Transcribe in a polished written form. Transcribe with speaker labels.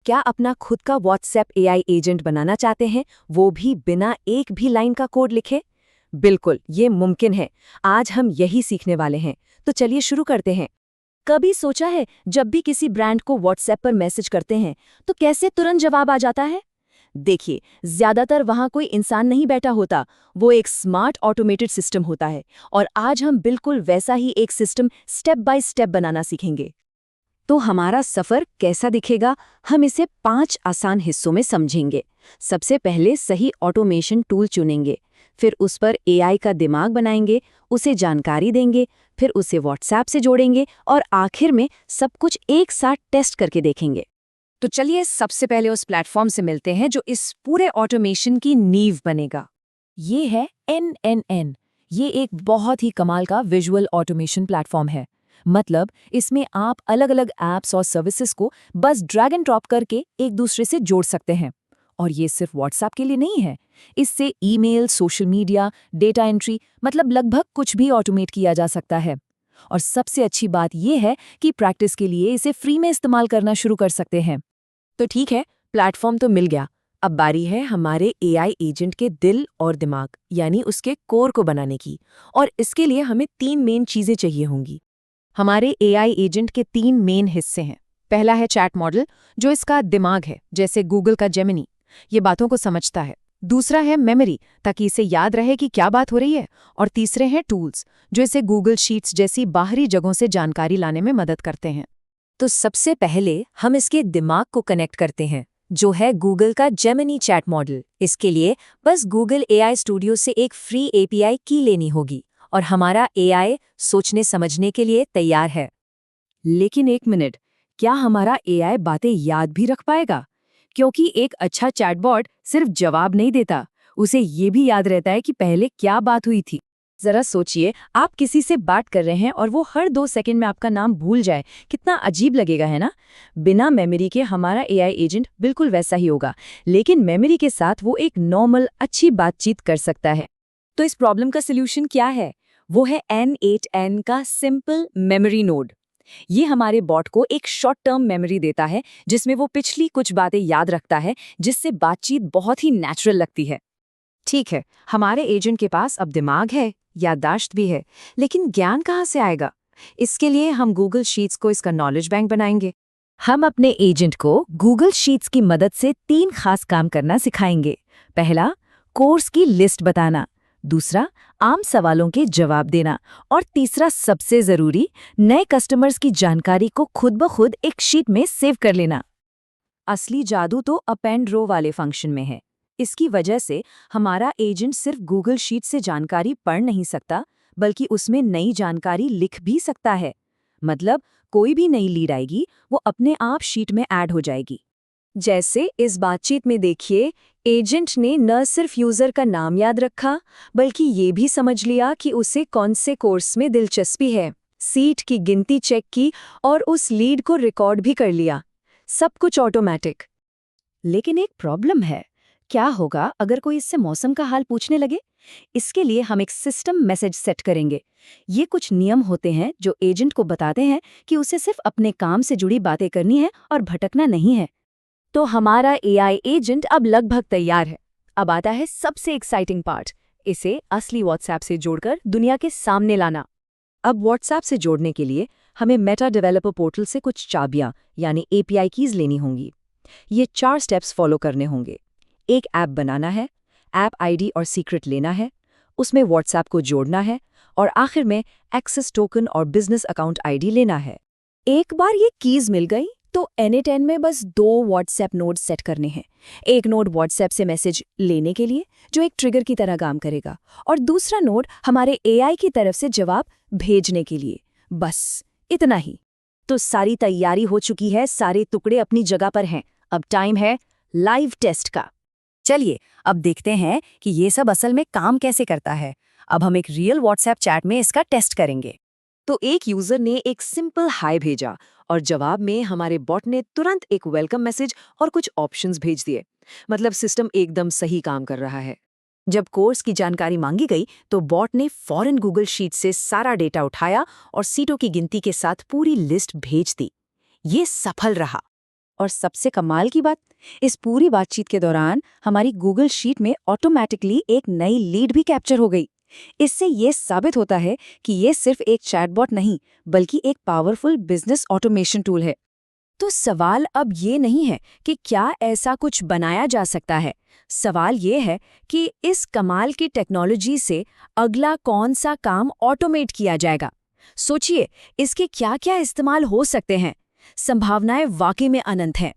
Speaker 1: क्या अपना खुद का व्हाट्सएप एआई एजेंट बनाना चाहते हैं, वो भी बिना एक भी लाइन का कोड लिखे? बिल्कुल, ये मुमकिन है। आज हम यही सीखने वाले हैं। तो चलिए शुरू करते हैं। कभी सोचा है, जब भी किसी ब्रांड को व्हाट्सएप पर मैसेज करते हैं तो कैसे तुरंत जवाब आ जाता है? देखिए, ज्यादातर वहां कोई इंसान नहीं बैठा होता, वो एक स्मार्ट ऑटोमेटेड सिस्टम होता है। और आज हम बिल्कुल वैसा ही एक सिस्टम स्टेप बाय स्टेप बनाना सीखेंगे। तो हमारा सफर कैसा दिखेगा, हम इसे 5 आसान हिस्सों में समझेंगे। सबसे पहले सही ऑटोमेशन टूल चुनेंगे, फिर उस पर एआई का दिमाग बनाएंगे, उसे जानकारी देंगे, फिर उसे व्हाट्सएप से जोड़ेंगे और आखिर में सब कुछ एक साथ टेस्ट करके देखेंगे। तो चलिए सबसे पहले उस प्लेटफॉर्म से मिलते हैं जो इस पूरे ऑटोमेशन की नींव बनेगा। ये है NNN। ये एक बहुत ही कमाल का विजुअल ऑटोमेशन प्लेटफॉर्म है। मतलब इसमें आप अलग अलग ऐप्स और सर्विसेज को बस ड्रैग एंड ड्रॉप करके एक दूसरे से जोड़ सकते हैं। और ये सिर्फ व्हाट्सएप के लिए नहीं है। इससे email, social media, data entry, मतलब लगभग कुछ भी ऑटोमेट किया जा सकता है। और सबसे अच्छी बात यह है कि प्रैक्टिस के लिए इसे फ्री में इस्तेमाल करना शुरू कर सकते हैं। तो ठीक है, प्लेटफॉर्म तो मिल गया। अब बारी है हमारे एआई एजेंट के दिल और दिमाग, यानी उसके कोर को बनाने की। और इसके लिए हमें 3 मेन चीजें चाहिए होंगी। हमारे एआई एजेंट के 3 मेन हिस्से हैं। पहला है चैट मॉडल, जो इसका दिमाग है, जैसे गूगल का जेमिनी, ये बातों को समझता है। दूसरा है मेमोरी, ताकि इसे याद रहे कि क्या बात हो रही है। और तीसरे हैं टूल्स, जो इसे गूगल शीट्स जैसी बाहरी जगहों से जानकारी लाने में मदद करते हैं। तो सबसे पहले हम इसके दिमाग को कनेक्ट करते हैं, जो है गूगल का जेमिनी चैट मॉडल। इसके लिए बस गूगल एआई स्टूडियो से एक फ्री एपीआई की लेनी होगी और हमारा एआई सोचने समझने के लिए तैयार है। लेकिन एक मिनट, क्या हमारा एआई बातें याद भी रख पाएगा? क्योंकि एक अच्छा चैटबॉट सिर्फ जवाब नहीं देता, उसे ये भी याद रहता है कि पहले क्या बात हुई थी। जरा सोचिए, आप किसी से बात कर रहे हैं और वो हर 2 सेकंड में आपका नाम भूल जाए, कितना अजीब लगेगा, है ना? बिना मेमोरी के हमारा एआई एजेंट बिल्कुल वैसा ही होगा, लेकिन मेमोरी के साथ वो एक नॉर्मल अच्छी बातचीत कर सकता है। तो इस प्रॉब्लम का सलूशन क्या है? वो है N8N का सिंपल मेमोरी नोड। ये हमारे बॉट को एक शॉर्ट टर्म मेमोरी देता है, जिसमें वो पिछली कुछ बातें याद रखता है, जिससे बातचीत बहुत ही नेचुरल लगती है। ठीक है, हमारे एजेंट के पास अब दिमाग है, याददाश्त भी है, लेकिन ज्ञान कहाँ से आएगा? इसके लिए हम गूगल शीट्स को इसका नॉलेज बैंक बनाएंगे। हम अपने एजेंट को गूगल शीट्स की मदद से 3 खास काम करना सिखाएंगे। पहला, कोर्स की लिस्ट बताना। दूसरा, आम सवालों के जवाब देना। और तीसरा, सबसे जरूरी, नए कस्टमर्स की जानकारी को खुद ब खुद एक शीट में सेव कर लेना। असली जादू तो अपेंड रो वाले फंक्शन में है। इसकी वजह से हमारा एजेंट सिर्फ गूगल शीट से जानकारी पढ़ नहीं सकता, बल्कि उसमें नई जानकारी लिख भी सकता है। मतलब कोई भी नई लीड आएगी, वो अपने आप शीट में ऐड हो जाएगी। जैसे इस बातचीत में देखिए, एजेंट ने न सिर्फ यूजर का नाम याद रखा, बल्कि ये भी समझ लिया कि उसे कौन से कोर्स में दिलचस्पी है, सीट की गिनती चेक की और उस लीड को रिकॉर्ड भी कर लिया। सब कुछ ऑटोमेटिक। लेकिन एक प्रॉब्लम है। क्या होगा अगर कोई इससे मौसम का हाल पूछने लगे? इसके लिए हम एक सिस्टम मैसेज सेट करेंगे। ये कुछ नियम होते हैं जो एजेंट को बताते हैं कि उसे सिर्फ अपने काम से जुड़ी बातें करनी है और भटकना नहीं है। तो हमारा एआई एजेंट अब लगभग तैयार है। अब आता है सबसे एक्साइटिंग पार्ट, इसे असली व्हाट्सएप से जोड़कर दुनिया के सामने लाना। अब व्हाट्सएप से जोड़ने के लिए हमें मेटा डेवलपर पोर्टल से कुछ चाबियां यानी एपीआई कीज लेनी होंगी। ये 4 स्टेप्स फॉलो करने होंगे। एक ऐप बनाना है, ऐप आईडी और सीक्रेट लेना है, उसमें व्हाट्सएप को जोड़ना है और आखिर में एक्सेस टोकन और बिजनेस अकाउंट आईडी लेना है। एक बार ये कीज मिल गई तो N8N में बस 2 व्हाट्सएप नोड सेट करने हैं। एक नोड व्हाट्सएप से मैसेज लेने के लिए, जो एक ट्रिगर की तरह काम करेगा, और दूसरा नोड हमारे एआई की तरफ से जवाब भेजने के लिए। बस इतना ही। तो सारी तैयारी हो चुकी है, सारे टुकड़े अपनी जगह पर हैं। अब टाइम है लाइव टेस्ट का। चलिए अब देखते हैं कि ये सब असल में काम कैसे करता है। अब हम एक रियल व्हाट्सएप चैट में इसका टेस्ट करेंगे। तो एक यूजर ने एक सिंपल हाय भेजा और जवाब में हमारे बॉट ने तुरंत एक वेलकम मैसेज और कुछ ऑप्शंस भेज दिए। मतलब सिस्टम एकदम सही काम कर रहा है। जब कोर्स की जानकारी मांगी गई तो बॉट ने फौरन गूगल शीट से सारा डेटा उठाया और सीटों की गिनती के साथ पूरी लिस्ट भेज दी। ये सफल रहा।
Speaker 2: और सबसे कमाल की बात, इस पूरी बातचीत के दौरान हमारी गूगल शीट में ऑटोमैटिकली एक नई लीड भी कैप्चर हो गई। इससे ये साबित होता है कि ये सिर्फ एक चैटबॉट नहीं, बल्कि एक पावरफुल बिजनेस ऑटोमेशन टूल है।
Speaker 1: तो सवाल अब ये नहीं है कि क्या ऐसा कुछ बनाया जा सकता है। सवाल ये है कि इस कमाल की टेक्नोलॉजी से अगला कौन सा काम ऑटोमेट किया जाएगा। सोचिए, इसके क्या क्या इस्तेमाल हो सकते हैं। संभावनाएं वाकई में अनंत हैं।